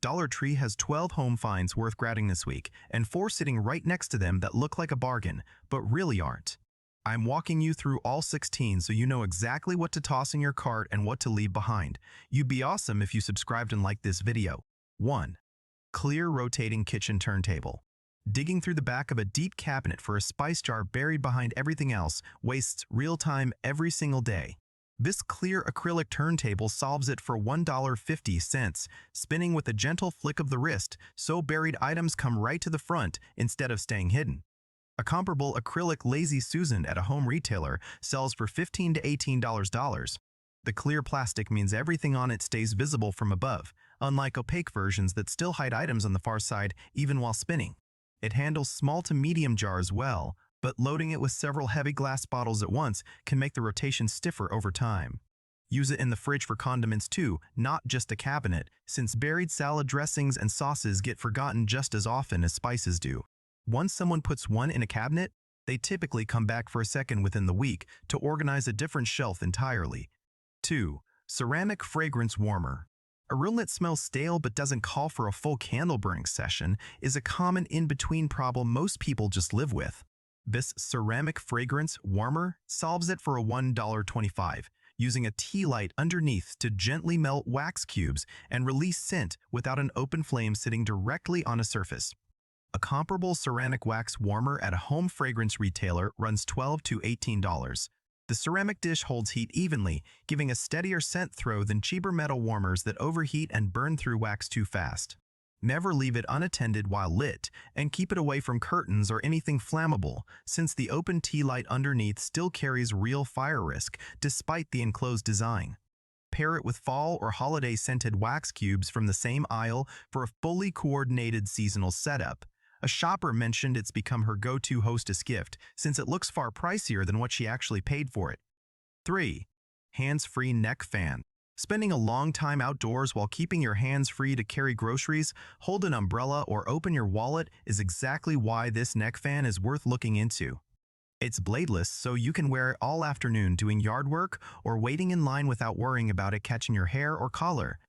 Dollar Tree has 12 home finds worth grabbing this week, and 4 sitting right next to them that look like a bargain, but really aren't. I'm walking you through all 16 so you know exactly what to toss in your cart and what to leave behind. You'd be awesome if you subscribed and liked this video. 1. Clear rotating kitchen turntable. Digging through the back of a deep cabinet for a spice jar buried behind everything else wastes real time every single day. This clear acrylic turntable solves it for $1.50, spinning with a gentle flick of the wrist, so buried items come right to the front instead of staying hidden. A comparable acrylic Lazy Susan at a home retailer sells for $15 to $18. The clear plastic means everything on it stays visible from above, unlike opaque versions that still hide items on the far side even while spinning. It handles small to medium jars well, but loading it with several heavy glass bottles at once can make the rotation stiffer over time. Use it in the fridge for condiments too, not just a cabinet, since buried salad dressings and sauces get forgotten just as often as spices do. Once someone puts one in a cabinet, they typically come back for a second within the week to organize a different shelf entirely. 2. Ceramic fragrance warmer. A room that smells stale but doesn't call for a full candle burning session is a common in-between problem most people just live with. This ceramic fragrance warmer solves it for a $1.25, using a tea light underneath to gently melt wax cubes and release scent without an open flame sitting directly on a surface. A comparable ceramic wax warmer at a home fragrance retailer runs $12 to $18. The ceramic dish holds heat evenly, giving a steadier scent throw than cheaper metal warmers that overheat and burn through wax too fast. Never leave it unattended while lit, and keep it away from curtains or anything flammable, since the open tea light underneath still carries real fire risk despite the enclosed design. Pair it with fall or holiday scented wax cubes from the same aisle for a fully coordinated seasonal setup. A shopper mentioned it's become her go-to hostess gift since it looks far pricier than what she actually paid for it. 3. Hands-free neck fan. Spending a long time outdoors while keeping your hands free to carry groceries, hold an umbrella, or open your wallet is exactly why this neck fan is worth looking into. It's bladeless, so you can wear it all afternoon doing yard work or waiting in line without worrying about it catching your hair or collar.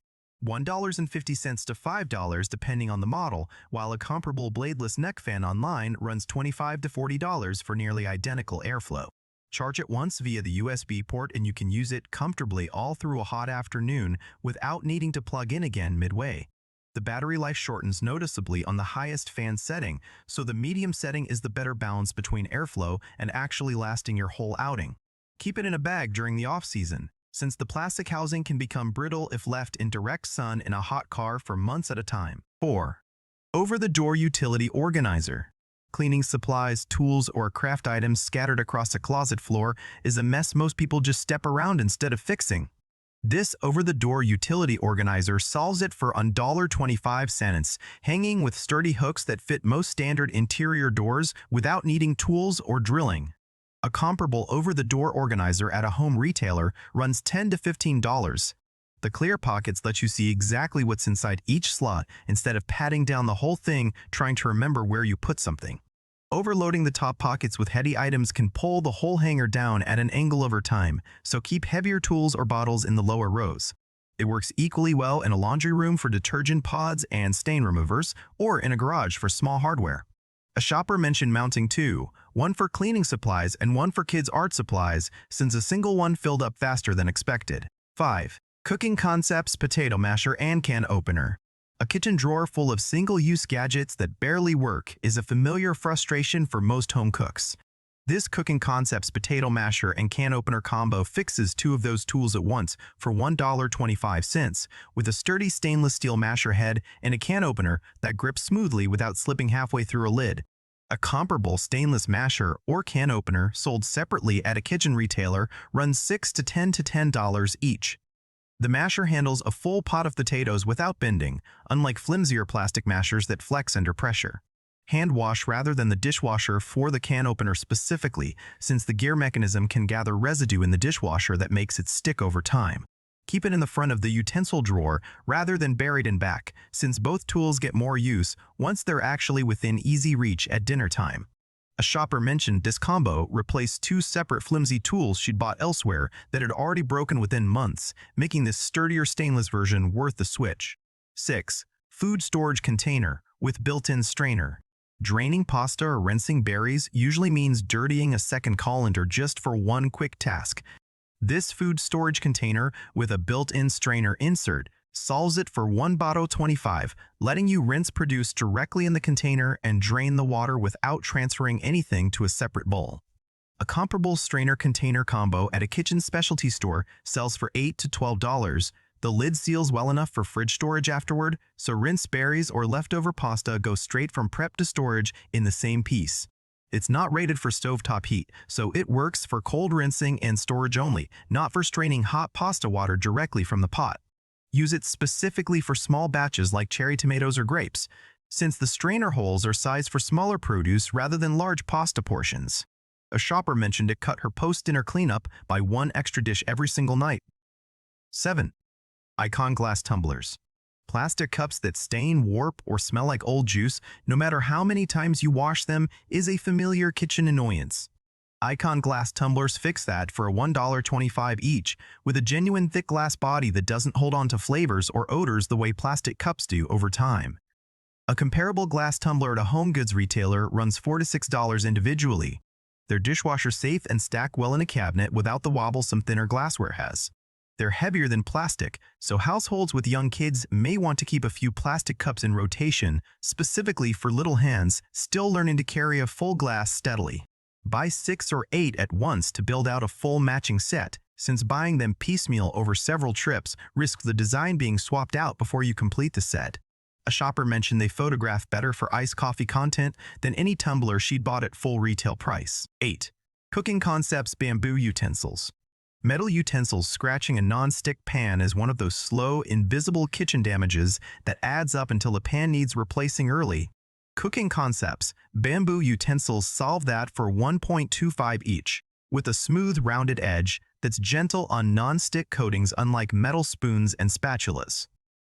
$1.50 to $5 depending on the model, while a comparable bladeless neck fan online runs $25 to $40 for nearly identical airflow. Charge it once via the USB port and you can use it comfortably all through a hot afternoon without needing to plug in again midway. The battery life shortens noticeably on the highest fan setting, so the medium setting is the better balance between airflow and actually lasting your whole outing. Keep it in a bag during the off-season, since the plastic housing can become brittle if left in direct sun in a hot car for months at a time. 4. Over-the-door utility organizer. Cleaning supplies, tools, or craft items scattered across a closet floor is a mess most people just step around instead of fixing. This over-the-door utility organizer solves it for $1.25, hanging with sturdy hooks that fit most standard interior doors without needing tools or drilling. A comparable over-the-door organizer at a home retailer runs $10 to $15. The clear pockets let you see exactly what's inside each slot instead of patting down the whole thing trying to remember where you put something. Overloading the top pockets with heavy items can pull the whole hanger down at an angle over time, so keep heavier tools or bottles in the lower rows. It works equally well in a laundry room for detergent pods and stain removers, or in a garage for small hardware. A shopper mentioned mounting two, one for cleaning supplies and one for kids' art supplies, since a single one filled up faster than expected. 5. Cooking Concepts Potato Masher and Can Opener. A kitchen drawer full of single-use gadgets that barely work is a familiar frustration for most home cooks. This Cooking Concepts potato masher and can opener combo fixes two of those tools at once for $1.25, with a sturdy stainless steel masher head and a can opener that grips smoothly without slipping halfway through a lid. A comparable stainless masher or can opener sold separately at a kitchen retailer runs $6 to $10 each. The masher handles a full pot of potatoes without bending, unlike flimsier plastic mashers that flex under pressure. Hand wash rather than the dishwasher for the can opener specifically, since the gear mechanism can gather residue in the dishwasher that makes it stick over time. Keep it in the front of the utensil drawer rather than buried in back, since both tools get more use once they're actually within easy reach at dinner time. A shopper mentioned this combo replaced two separate flimsy tools she'd bought elsewhere that had already broken within months, making this sturdier stainless version worth the switch. 6. Food storage container with built-in strainer. Draining pasta or rinsing berries usually means dirtying a second colander just for one quick task. This food storage container with a built-in strainer insert solves it for $1.25, letting you rinse produce directly in the container and drain the water without transferring anything to a separate bowl. A comparable strainer container combo at a kitchen specialty store sells for $8 to $12. The lid seals well enough for fridge storage afterward, so rinsed berries or leftover pasta go straight from prep to storage in the same piece. It's not rated for stovetop heat, so it works for cold rinsing and storage only, not for straining hot pasta water directly from the pot. Use it specifically for small batches like cherry tomatoes or grapes, since the strainer holes are sized for smaller produce rather than large pasta portions. A shopper mentioned it cut her post-dinner cleanup by one extra dish every single night. 7. Icon glass tumblers. Plastic cups that stain, warp, or smell like old juice, no matter how many times you wash them, is a familiar kitchen annoyance. Icon glass tumblers fix that for $1.25 each, with a genuine thick glass body that doesn't hold on to flavors or odors the way plastic cups do over time. A comparable glass tumbler at a home goods retailer runs $4 to $6 individually. They're dishwasher safe and stack well in a cabinet without the wobble some thinner glassware has. They're heavier than plastic, so households with young kids may want to keep a few plastic cups in rotation, specifically for little hands still learning to carry a full glass steadily. Buy 6 or 8 at once to build out a full matching set, since buying them piecemeal over several trips risks the design being swapped out before you complete the set. A shopper mentioned they photograph better for iced coffee content than any tumbler she'd bought at full retail price. 8. Cooking Concepts bamboo utensils. Metal utensils scratching a non-stick pan is one of those slow, invisible kitchen damages that adds up until a pan needs replacing early. Cooking Concepts bamboo utensils solve that for $1.25 each, with a smooth, rounded edge that's gentle on non-stick coatings unlike metal spoons and spatulas.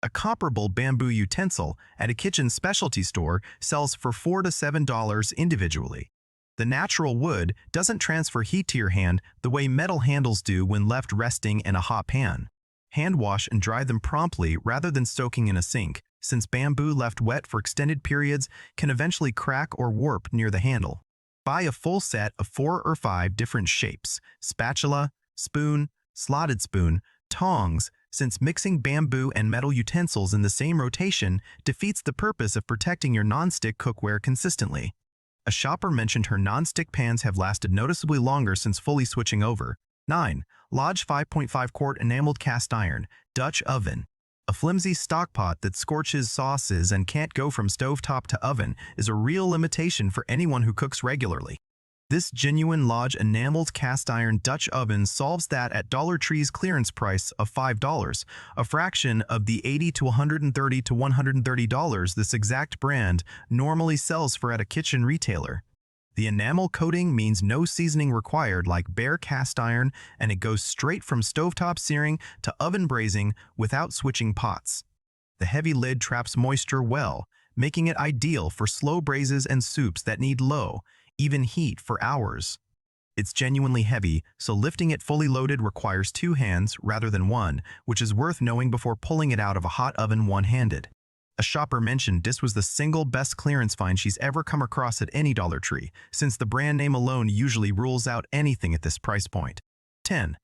A comparable bamboo utensil at a kitchen specialty store sells for $4 to $7 individually. The natural wood doesn't transfer heat to your hand the way metal handles do when left resting in a hot pan. Hand wash and dry them promptly rather than soaking in a sink, since bamboo left wet for extended periods can eventually crack or warp near the handle. Buy a full set of 4 or 5 different shapes: spatula, spoon, slotted spoon, tongs, since mixing bamboo and metal utensils in the same rotation defeats the purpose of protecting your non-stick cookware consistently. A shopper mentioned her non-stick pans have lasted noticeably longer since fully switching over. 9. Lodge 5.5 quart enameled cast iron, Dutch oven. A flimsy stock pot that scorches sauces and can't go from stovetop to oven is a real limitation for anyone who cooks regularly. This genuine Lodge enameled cast iron Dutch oven solves that at Dollar Tree's clearance price of $5, a fraction of the $80 to $130 to $130 this exact brand normally sells for at a kitchen retailer. The enamel coating means no seasoning required like bare cast iron, and it goes straight from stovetop searing to oven braising without switching pots. The heavy lid traps moisture well, making it ideal for slow braises and soups that need low, even heat for hours. It's genuinely heavy, so lifting it fully loaded requires 2 hands rather than 1, which is worth knowing before pulling it out of a hot oven one-handed. A shopper mentioned this was the single best clearance find she's ever come across at any Dollar Tree, since the brand name alone usually rules out anything at this price point. 10.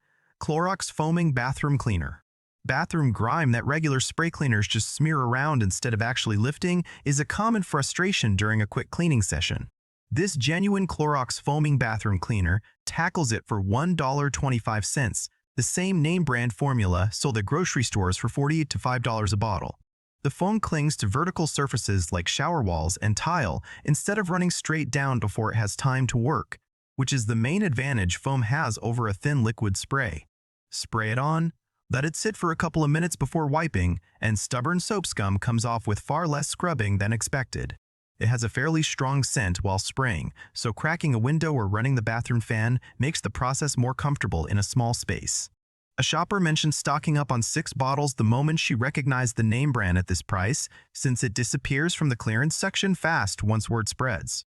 Clorox Foaming Bathroom Cleaner. Bathroom grime that regular spray cleaners just smear around instead of actually lifting is a common frustration during a quick cleaning session. This genuine Clorox foaming bathroom cleaner tackles it for $1.25, the same name brand formula sold at grocery stores for $40 to $5 a bottle. The foam clings to vertical surfaces like shower walls and tile instead of running straight down before it has time to work, which is the main advantage foam has over a thin liquid spray. Spray it on, let it sit for a couple of minutes before wiping, and stubborn soap scum comes off with far less scrubbing than expected. It has a fairly strong scent while spraying, so cracking a window or running the bathroom fan makes the process more comfortable in a small space. A shopper mentioned stocking up on 6 bottles the moment she recognized the name brand at this price, since it disappears from the clearance section fast once word spreads.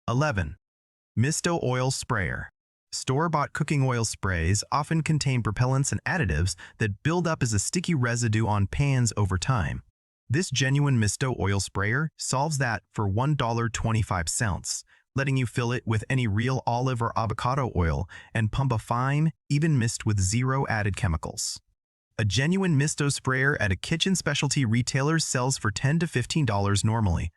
11. Misto Oil Sprayer. Store-bought cooking oil sprays often contain propellants and additives that build up as a sticky residue on pans over time. This genuine Misto oil sprayer solves that for $1.25, letting you fill it with any real olive or avocado oil and pump a fine, even mist with zero added chemicals. A genuine Misto sprayer at a kitchen specialty retailer sells for $10 to $15 normally.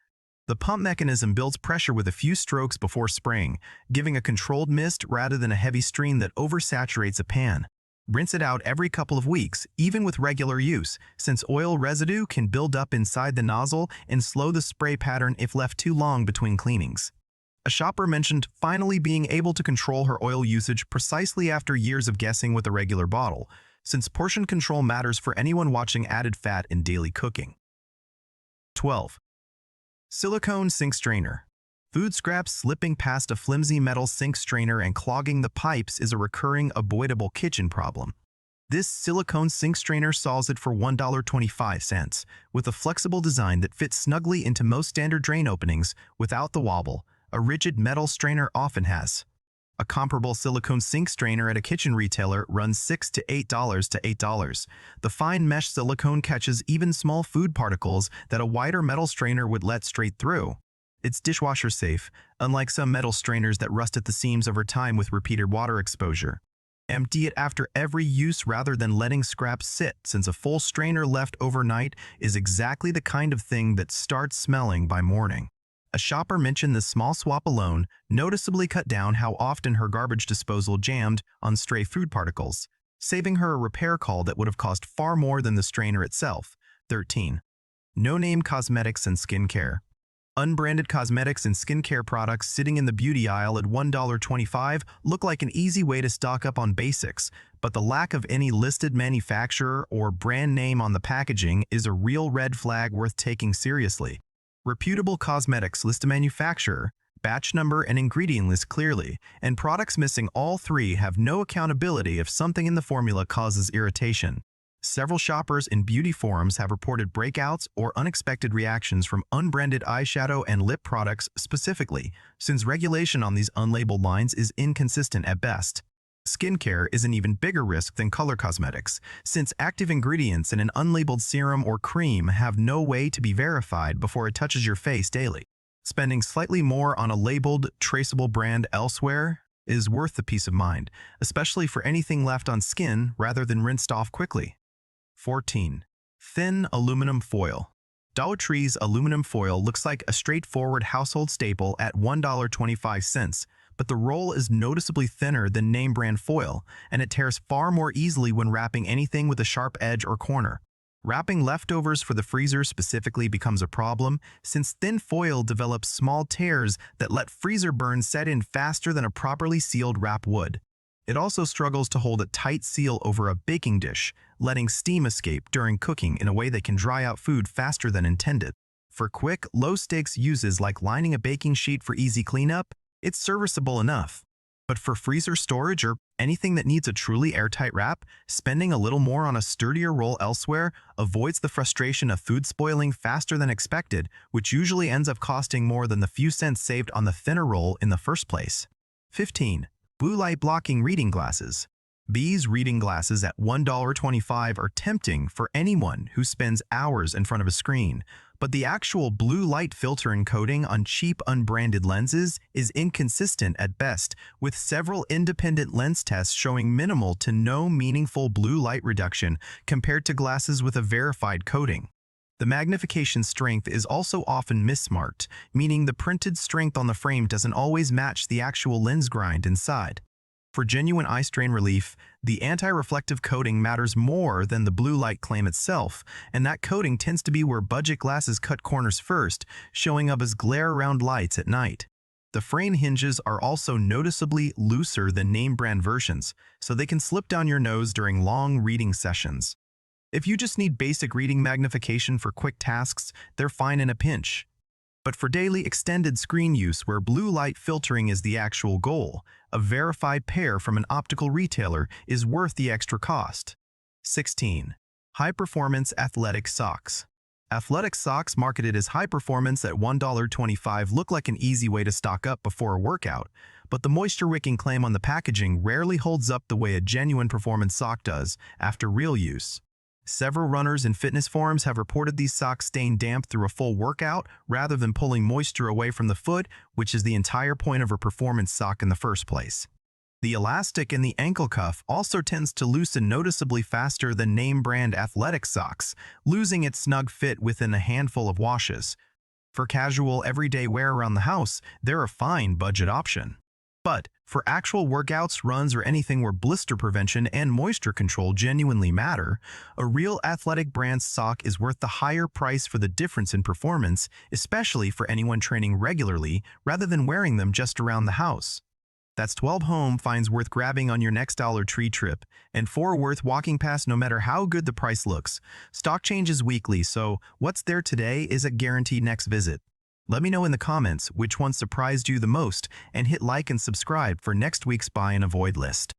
The pump mechanism builds pressure with a few strokes before spraying, giving a controlled mist rather than a heavy stream that oversaturates a pan. Rinse it out every couple of weeks, even with regular use, since oil residue can build up inside the nozzle and slow the spray pattern if left too long between cleanings. A shopper mentioned finally being able to control her oil usage precisely after years of guessing with a regular bottle, since portion control matters for anyone watching added fat in daily cooking. 12. Silicone sink strainer. Food scraps slipping past a flimsy metal sink strainer and clogging the pipes is a recurring, avoidable kitchen problem. This silicone sink strainer solves it for $1.25, with a flexible design that fits snugly into most standard drain openings without the wobble a rigid metal strainer often has. A comparable silicone sink strainer at a kitchen retailer runs $6 to $8. The fine mesh silicone catches even small food particles that a wider metal strainer would let straight through. It's dishwasher safe, unlike some metal strainers that rust at the seams over time with repeated water exposure. Empty it after every use rather than letting scraps sit, since a full strainer left overnight is exactly the kind of thing that starts smelling by morning. A shopper mentioned this small swap alone noticeably cut down how often her garbage disposal jammed on stray food particles, saving her a repair call that would have cost far more than the strainer itself. 13. No-name cosmetics and skincare. Unbranded cosmetics and skincare products sitting in the beauty aisle at $1.25 look like an easy way to stock up on basics, but the lack of any listed manufacturer or brand name on the packaging is a real red flag worth taking seriously. Reputable cosmetics list a manufacturer, batch number, and ingredient list clearly, and products missing all three have no accountability if something in the formula causes irritation. Several shoppers in beauty forums have reported breakouts or unexpected reactions from unbranded eyeshadow and lip products specifically, since regulation on these unlabeled lines is inconsistent at best. Skincare is an even bigger risk than color cosmetics, since active ingredients in an unlabeled serum or cream have no way to be verified before it touches your face daily. Spending slightly more on a labeled, traceable brand elsewhere is worth the peace of mind, especially for anything left on skin rather than rinsed off quickly. 14. Thin aluminum foil. Dollar Tree's aluminum foil looks like a straightforward household staple at $1.25, but the roll is noticeably thinner than name brand foil, and it tears far more easily when wrapping anything with a sharp edge or corner. Wrapping leftovers for the freezer specifically becomes a problem, since thin foil develops small tears that let freezer burn set in faster than a properly sealed wrap would. It also struggles to hold a tight seal over a baking dish, letting steam escape during cooking in a way that can dry out food faster than intended. For quick, low-stakes uses like lining a baking sheet for easy cleanup, it's serviceable enough. But for freezer storage or anything that needs a truly airtight wrap, spending a little more on a sturdier roll elsewhere avoids the frustration of food spoiling faster than expected, which usually ends up costing more than the few cents saved on the thinner roll in the first place. 15. Blue light blocking reading glasses. These reading glasses at $1.25 are tempting for anyone who spends hours in front of a screen, but the actual blue light filter and coating on cheap unbranded lenses is inconsistent at best, with several independent lens tests showing minimal to no meaningful blue light reduction compared to glasses with a verified coating. The magnification strength is also often mismarked, meaning the printed strength on the frame doesn't always match the actual lens grind inside. For genuine eye strain relief, the anti-reflective coating matters more than the blue light claim itself, and that coating tends to be where budget glasses cut corners first, showing up as glare-around lights at night. The frame hinges are also noticeably looser than name-brand versions, so they can slip down your nose during long reading sessions. If you just need basic reading magnification for quick tasks, they're fine in a pinch. But for daily extended screen use where blue light filtering is the actual goal, a verified pair from an optical retailer is worth the extra cost. 16. High-performance athletic socks. Athletic socks marketed as high-performance at $1.25 look like an easy way to stock up before a workout, but the moisture-wicking claim on the packaging rarely holds up the way a genuine performance sock does after real use. Several runners and fitness forums have reported these socks staying damp through a full workout rather than pulling moisture away from the foot, which is the entire point of a performance sock in the first place. The elastic in the ankle cuff also tends to loosen noticeably faster than name-brand athletic socks, losing its snug fit within a handful of washes. For casual, everyday wear around the house, they're a fine budget option. But for actual workouts, runs, or anything where blister prevention and moisture control genuinely matter, a real athletic brand sock is worth the higher price for the difference in performance, especially for anyone training regularly rather than wearing them just around the house. That's 12 home finds worth grabbing on your next Dollar Tree trip, and 4 worth walking past no matter how good the price looks. Stock changes weekly, so what's there today is a guaranteed next visit. Let me know in the comments which one surprised you the most, and hit like and subscribe for next week's buy and avoid list.